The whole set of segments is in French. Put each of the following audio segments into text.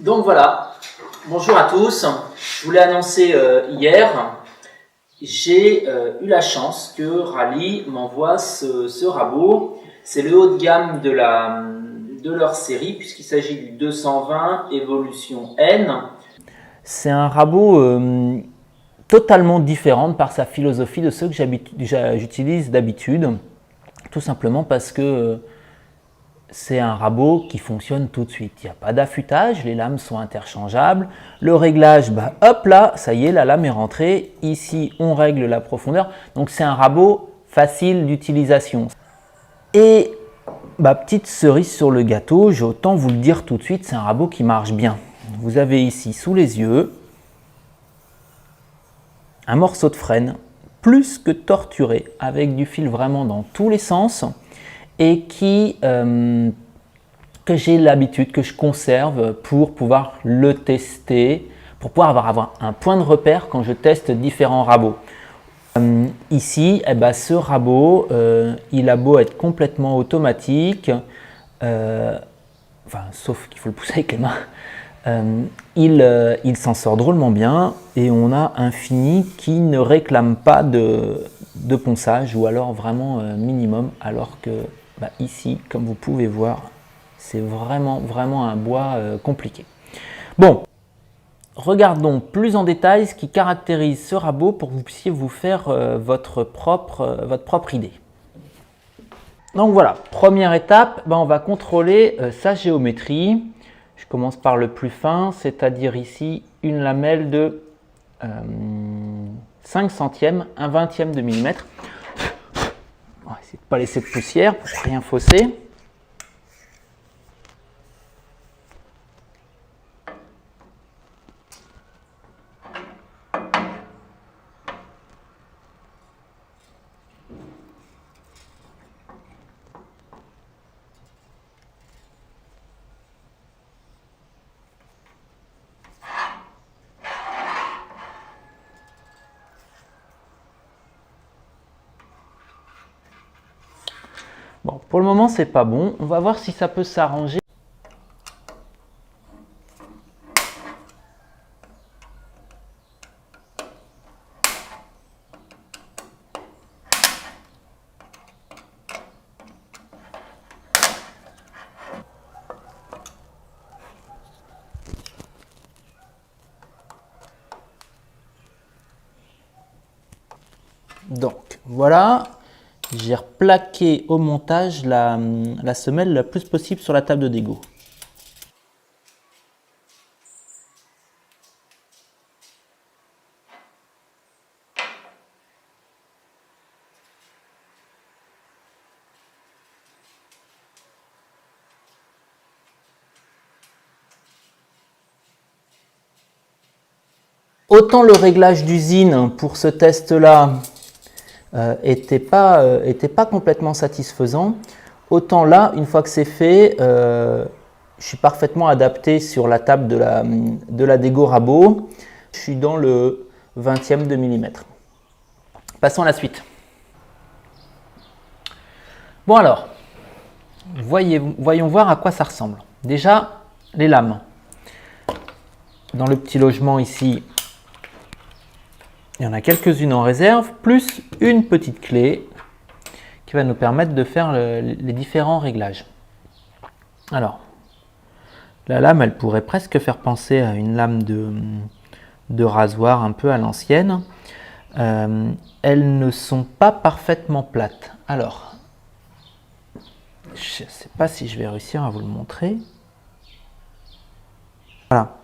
Donc voilà, bonjour à tous. Je voulais annoncer hier, j'ai eu la chance que Rallye m'envoie ce rabot. C'est le haut de gamme de leur série puisqu'il s'agit du 220 Evolution N. C'est un rabot totalement différent par sa philosophie de ceux que j'utilise d'habitude. Tout simplement parce que c'est un rabot qui fonctionne tout de suite. Il n'y a pas d'affûtage, les lames sont interchangeables. Le réglage, hop là, ça y est, la lame est rentrée. Ici, on règle la profondeur. Donc c'est un rabot facile d'utilisation. Et petite cerise sur le gâteau, j'ai autant vous le dire tout de suite, c'est un rabot qui marche bien. Vous avez ici sous les yeux un morceau de frêne plus que torturé avec du fil vraiment dans tous les sens et que j'ai l'habitude, que je conserve pour pouvoir le tester, pour pouvoir avoir un point de repère quand je teste différents rabots. Ici, ce rabot, il a beau être complètement automatique, sauf qu'il faut le pousser avec les mains, il s'en sort drôlement bien et on a un fini qui ne réclame pas de ponçage ou alors vraiment minimum, alors que ici, comme vous pouvez voir, c'est vraiment un bois compliqué. Bon, regardons plus en détail ce qui caractérise ce rabot pour que vous puissiez vous faire votre propre idée. Donc voilà, première étape, on va contrôler sa géométrie. Je commence par le plus fin, c'est-à-dire ici une lamelle de 5 centièmes, 1/20 de millimètre. On va essayer de ne pas laisser de poussière pour rien fausser. Bon, pour le moment, c'est pas bon. On va voir si ça peut s'arranger. Donc, voilà. J'ai replaqué au montage la semelle la plus possible sur la table de dégo. Autant le réglage d'usine pour ce test-là était pas complètement satisfaisant, autant là, une fois que c'est fait, je suis parfaitement adapté sur la table de la dégo rabot. Je suis dans le 20e de millimètre. Passons à la suite. Bon alors, voyons voir à quoi ça ressemble. Déjà, les lames. Dans le petit logement ici, il y en a quelques-unes en réserve, plus une petite clé qui va nous permettre de faire les différents réglages. Alors, la lame, elle pourrait presque faire penser à une lame de rasoir un peu à l'ancienne. Elles ne sont pas parfaitement plates. Alors, je ne sais pas si je vais réussir à vous le montrer. Voilà.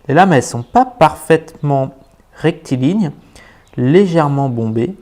Les lames, elles ne sont pas parfaitement rectilignes, légèrement bombées,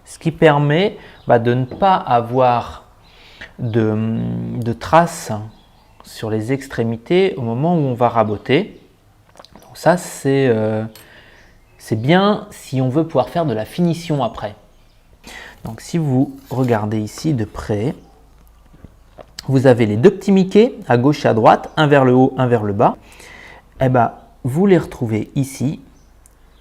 ce qui permet de ne pas avoir de traces sur les extrémités au moment où on va raboter. Donc ça, c'est bien si on veut pouvoir faire de la finition après. Donc si vous regardez ici de près, vous avez les deux petits Mickey à gauche et à droite, un vers le haut, un vers le bas. Vous les retrouvez ici,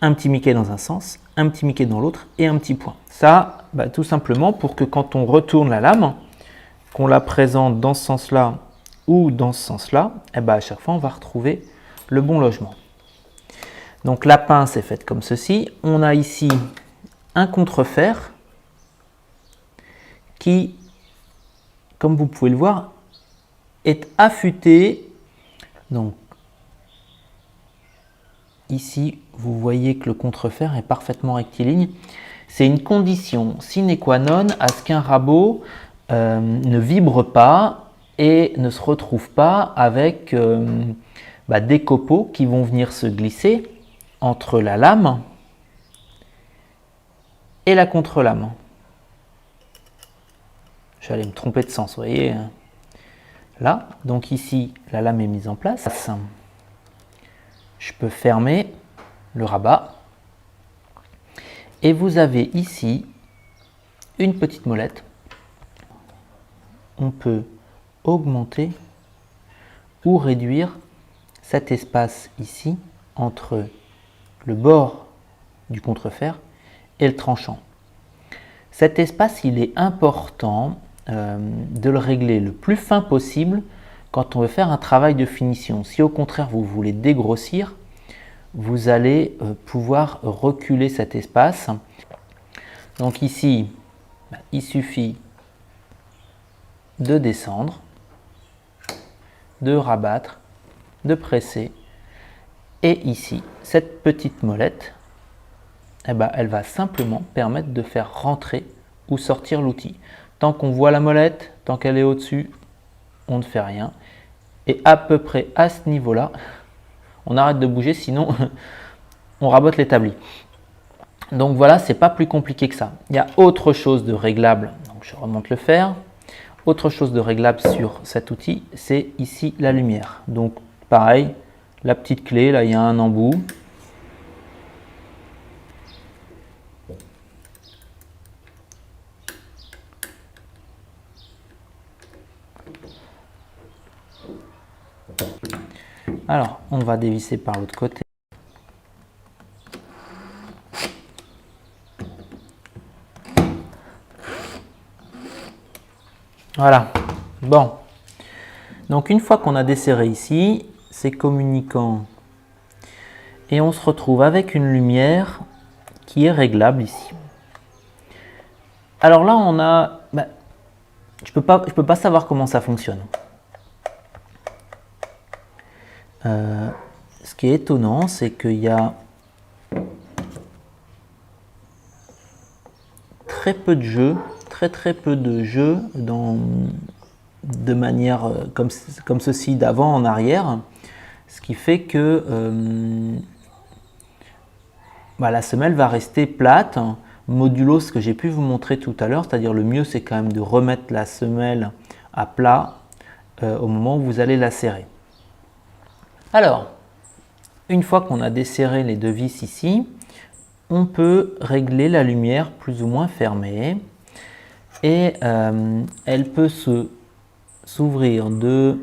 un petit Mickey dans un sens, un petit Mickey dans l'autre et un petit point. Ça, tout simplement pour que quand on retourne la lame, qu'on la présente dans ce sens-là ou dans ce sens-là, à chaque fois on va retrouver le bon logement. Donc la pince est faite comme ceci. On a ici un contrefer qui, comme vous pouvez le voir, est affûté. Donc ici, vous voyez que le contrefer est parfaitement rectiligne. C'est une condition sine qua non à ce qu'un rabot ne vibre pas et ne se retrouve pas avec des copeaux qui vont venir se glisser entre la lame et la contre-lame. J'allais me tromper de sens, vous voyez. Là, donc ici, la lame est mise en place. Je peux fermer le rabat. Et vous avez ici une petite molette. On peut augmenter ou réduire cet espace ici entre le bord du contrefer et le tranchant. Cet espace, il est important de le régler le plus fin possible quand on veut faire un travail de finition. Si au contraire vous voulez dégrossir, vous allez pouvoir reculer cet espace. Donc ici, il suffit de descendre, de rabattre, de presser. Et ici, cette petite molette, elle va simplement permettre de faire rentrer ou sortir l'outil. Tant qu'on voit la molette, tant qu'elle est au-dessus, on ne fait rien. Et à peu près à ce niveau-là, on arrête de bouger, sinon on rabote l'établi. Donc voilà, c'est pas plus compliqué que ça. Il y a autre chose de réglable, donc je remonte le fer. Autre chose de réglable sur cet outil, c'est ici la lumière. Donc pareil, la petite clé, là il y a un embout. Alors, on va dévisser par l'autre côté. Voilà. Bon. Donc, une fois qu'on a desserré ici, c'est communicant. Et on se retrouve avec une lumière qui est réglable ici. Alors là, on a... je peux pas savoir comment ça fonctionne. Ce qui est étonnant, c'est qu'il y a très peu de jeux, très peu de jeux de manière comme ceci d'avant en arrière, ce qui fait que la semelle va rester plate, modulo ce que j'ai pu vous montrer tout à l'heure, c'est-à-dire le mieux c'est quand même de remettre la semelle à plat au moment où vous allez la serrer. Alors, une fois qu'on a desserré les deux vis ici, on peut régler la lumière plus ou moins fermée et elle peut s'ouvrir de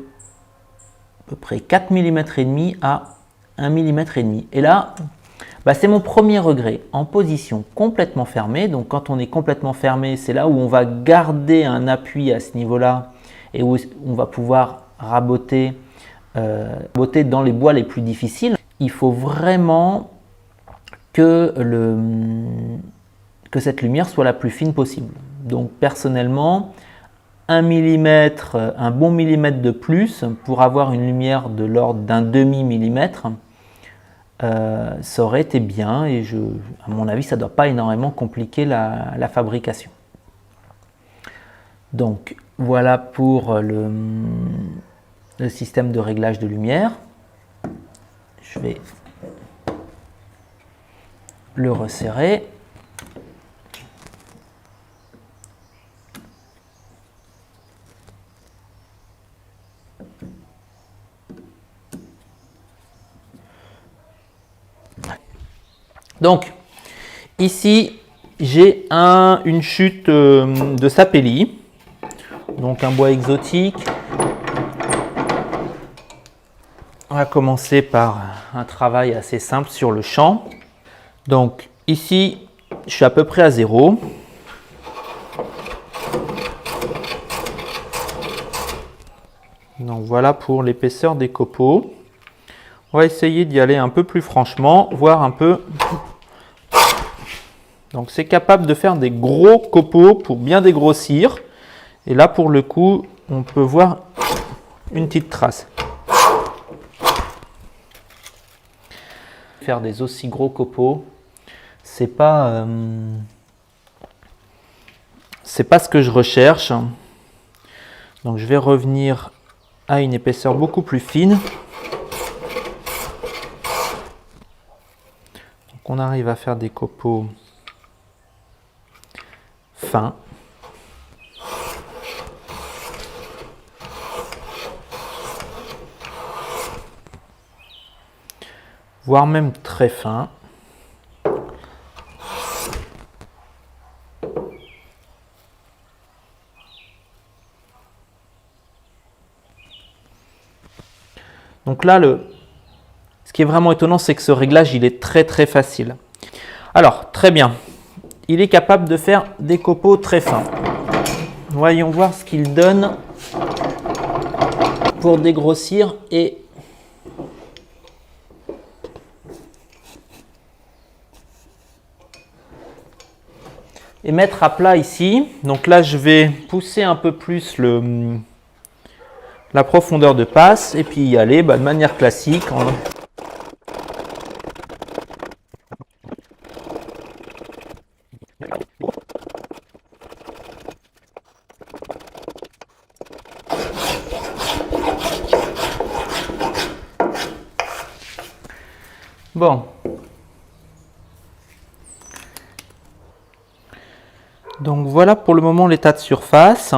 à peu près 4 mm et demi à 1 mm et demi. Et là, c'est mon premier regret en position complètement fermée. Donc quand on est complètement fermé, c'est là où on va garder un appui à ce niveau-là et où on va pouvoir raboter dans les bois les plus difficiles. Il faut vraiment que cette lumière soit la plus fine possible. Donc personnellement, un bon millimètre de plus pour avoir une lumière de l'ordre d'un demi-millimètre, ça aurait été bien et à mon avis, ça ne doit pas énormément compliquer la fabrication. Donc voilà pour le système de réglage de lumière. Je vais le resserrer. Donc, ici, j'ai une chute de sapelli, donc un bois exotique. On va commencer par un travail assez simple sur le champ. Donc, ici, je suis à peu près à 0. Donc, voilà pour l'épaisseur des copeaux. On va essayer d'y aller un peu plus franchement, voir un peu. Donc c'est capable de faire des gros copeaux pour bien dégrossir. Et là pour le coup, on peut voir une petite trace. Faire des aussi gros copeaux, c'est pas ce que je recherche. Donc je vais revenir à une épaisseur beaucoup plus fine. Donc on arrive à faire des copeaux fins. Voire même très fins. Donc là, ce qui est vraiment étonnant, c'est que ce réglage, il est très très facile. Alors, très bien. Il est capable de faire des copeaux très fins. Voyons voir ce qu'il donne pour dégrossir et mettre à plat ici. Donc là, je vais pousser un peu plus la profondeur de passe et puis y aller de manière classique. Bon. Donc voilà pour le moment l'état de surface.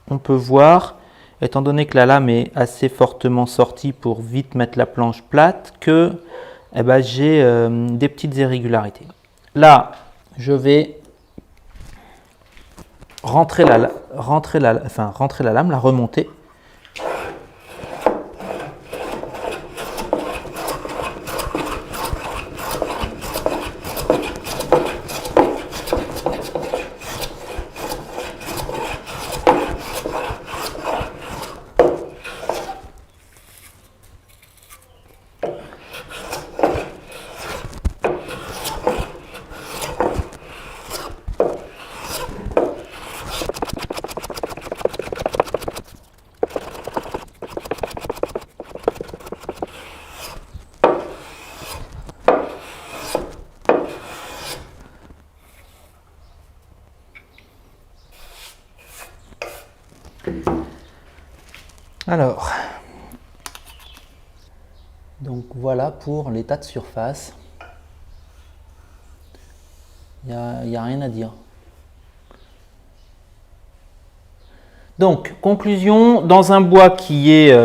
On peut voir, étant donné que la lame est assez fortement sortie pour vite mettre la planche plate, que j'ai des petites irrégularités. Là, je vais rentrer la lame, la remonter. Alors, donc voilà pour l'état de surface. Il n'y a rien à dire. Donc, conclusion, dans un bois qui est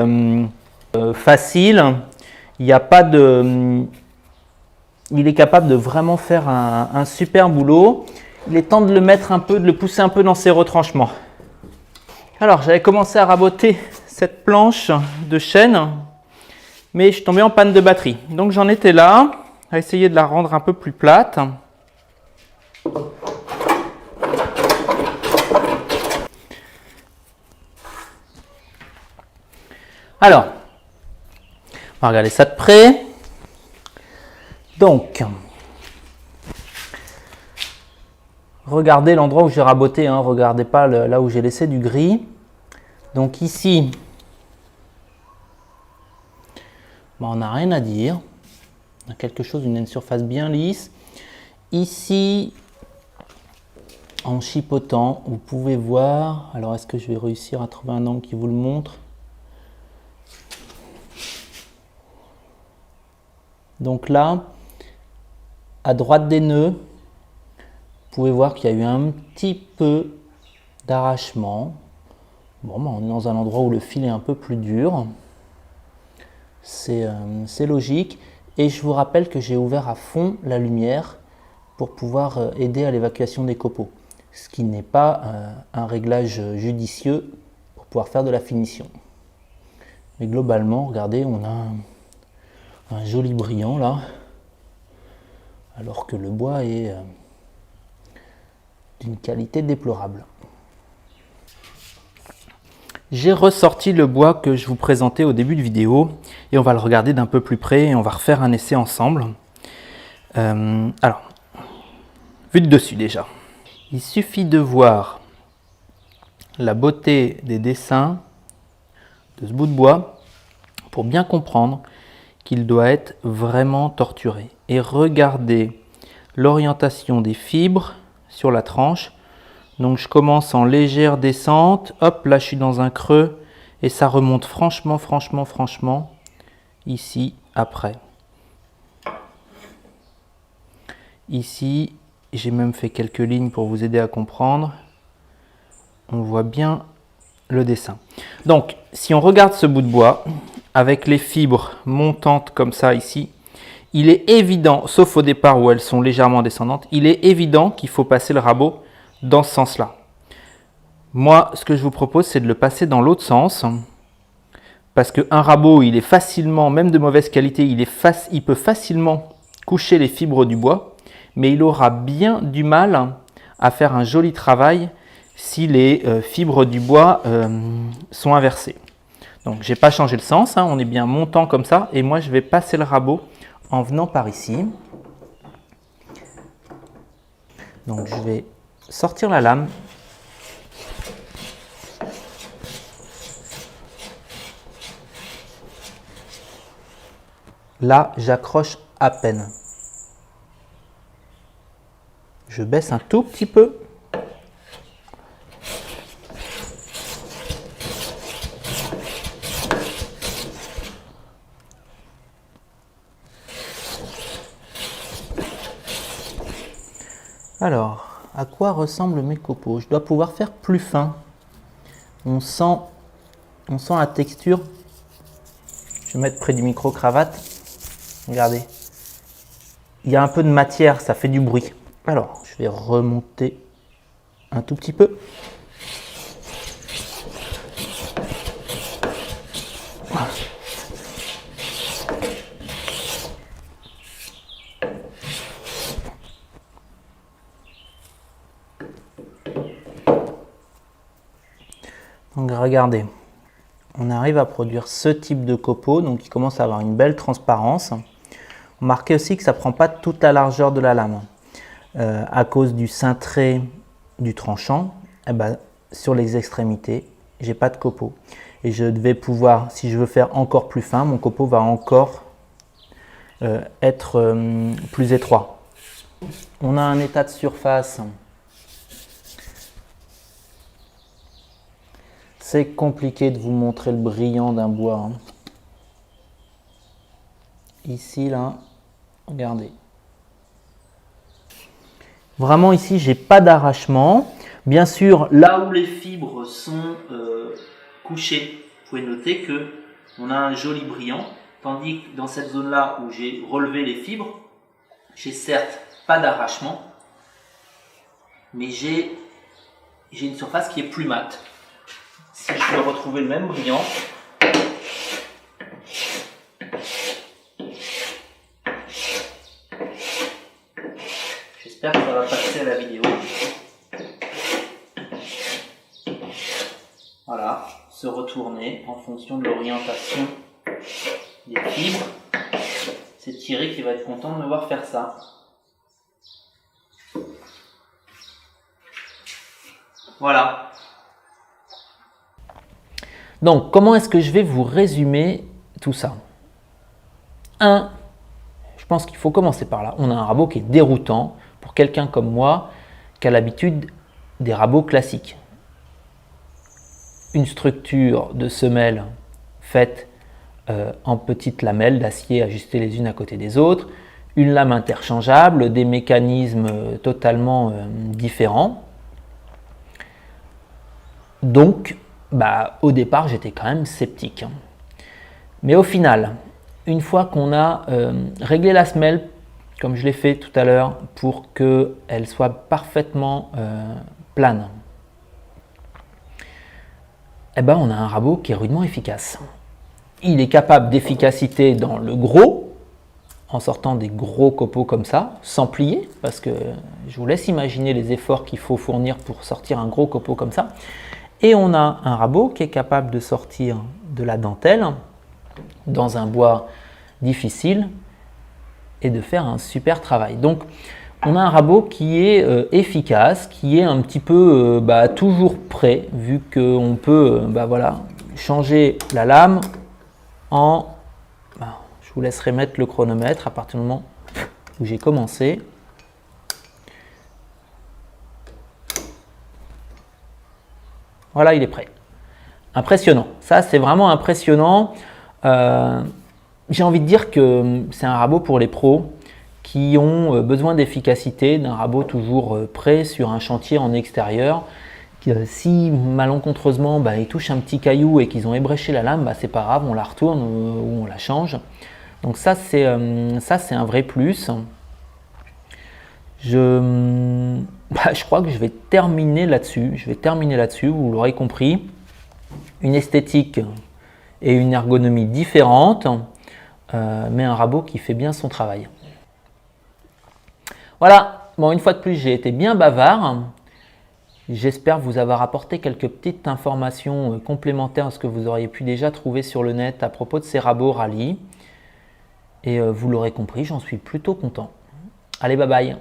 facile, il est capable de vraiment faire un super boulot. Il est temps de le mettre un peu, de le pousser un peu dans ses retranchements. Alors, j'avais commencé à raboter cette planche de chêne, mais je suis tombé en panne de batterie. Donc j'en étais là, à essayer de la rendre un peu plus plate. Alors, on va regarder ça de près. Donc, regardez l'endroit où j'ai raboté, hein, regardez pas là où j'ai laissé du gris. Donc ici, on n'a rien à dire. On a quelque chose, une surface bien lisse. Ici, en chipotant, vous pouvez voir. Alors, est-ce que je vais réussir à trouver un angle qui vous le montre? Donc là, à droite des nœuds, vous pouvez voir qu'il y a eu un petit peu d'arrachement. Bon, on est dans un endroit où le fil est un peu plus dur. C'est logique. Et je vous rappelle que j'ai ouvert à fond la lumière pour pouvoir aider à l'évacuation des copeaux. Ce qui n'est pas un réglage judicieux pour pouvoir faire de la finition. Mais globalement, regardez, on a un joli brillant là, alors que le bois est d'une qualité déplorable. J'ai ressorti le bois que je vous présentais au début de vidéo et on va le regarder d'un peu plus près et on va refaire un essai ensemble. Alors, vue de dessus déjà. Il suffit de voir la beauté des dessins de ce bout de bois pour bien comprendre qu'il doit être vraiment torturé. Et regardez l'orientation des fibres sur la tranche. Donc je commence en légère descente, hop, là je suis dans un creux et ça remonte franchement, ici après. Ici, j'ai même fait quelques lignes pour vous aider à comprendre. On voit bien le dessin. Donc, si on regarde ce bout de bois, avec les fibres montantes comme ça ici, il est évident, sauf au départ où elles sont légèrement descendantes, il est évident qu'il faut passer le rabot dans ce sens-là. Moi, ce que je vous propose, c'est de le passer dans l'autre sens, parce qu'un rabot, il est facilement, même de mauvaise qualité, il peut facilement coucher les fibres du bois, mais il aura bien du mal à faire un joli travail si les fibres du bois sont inversées. Donc, je n'ai pas changé le sens, on est bien montant comme ça, et moi, je vais passer le rabot en venant par ici. Donc, je vais sortir la lame. Là, j'accroche à peine. Je baisse un tout petit peu. Alors, à quoi ressemblent mes copeaux? Je dois pouvoir faire plus fin. On sent la texture. Je vais mettre près du micro-cravate. Regardez. Il y a un peu de matière, ça fait du bruit. Alors, je vais remonter un tout petit peu. Donc regardez, on arrive à produire ce type de copeaux, donc il commence à avoir une belle transparence. Remarquez aussi que ça ne prend pas toute la largeur de la lame. À cause du cintré du tranchant, sur les extrémités, j'ai pas de copeaux. Et je vais pouvoir, si je veux faire encore plus fin, mon copeau va encore être plus étroit. On a un état de surface. C'est compliqué de vous montrer le brillant d'un bois. Ici, là, regardez. Vraiment ici, j'ai pas d'arrachement. Bien sûr, là où les fibres sont couchées, vous pouvez noter que on a un joli brillant. Tandis que dans cette zone-là où j'ai relevé les fibres, j'ai certes pas d'arrachement, mais j'ai une surface qui est plus mate. Si je veux retrouver le même brillant, j'espère que ça va passer à la vidéo. Voilà, se retourner en fonction de l'orientation des fibres. C'est Thierry qui va être content de me voir faire ça. Voilà. Donc, comment est-ce que je vais vous résumer tout ça? Je pense qu'il faut commencer par là. On a un rabot qui est déroutant pour quelqu'un comme moi qui a l'habitude des rabots classiques. Une structure de semelle faite en petites lamelles d'acier ajustées les unes à côté des autres, une lame interchangeable, des mécanismes totalement différents. Donc, au départ, j'étais quand même sceptique. Mais au final, une fois qu'on a réglé la semelle, comme je l'ai fait tout à l'heure, pour qu'elle soit parfaitement plane, on a un rabot qui est rudement efficace. Il est capable d'efficacité dans le gros, en sortant des gros copeaux comme ça, sans plier, parce que je vous laisse imaginer les efforts qu'il faut fournir pour sortir un gros copeau comme ça. Et on a un rabot qui est capable de sortir de la dentelle dans un bois difficile et de faire un super travail. Donc on a un rabot qui est efficace, qui est un petit peu toujours prêt, vu qu'on peut voilà, changer la lame en... je vous laisserai mettre le chronomètre à partir du moment où j'ai commencé. Voilà, il est prêt. Impressionnant. Ça, c'est vraiment impressionnant. J'ai envie de dire que c'est un rabot pour les pros qui ont besoin d'efficacité, d'un rabot toujours prêt sur un chantier en extérieur. Si malencontreusement ils touchent un petit caillou et qu'ils ont ébréché la lame, c'est pas grave, on la retourne ou on la change. Donc ça c'est un vrai plus. Je crois que je vais terminer là-dessus. Vous l'aurez compris. Une esthétique et une ergonomie différentes, mais un rabot qui fait bien son travail. Voilà, bon, une fois de plus, j'ai été bien bavard. J'espère vous avoir apporté quelques petites informations complémentaires à ce que vous auriez pu déjà trouver sur le net à propos de ces rabots Rallye. Et vous l'aurez compris, j'en suis plutôt content. Allez, bye bye.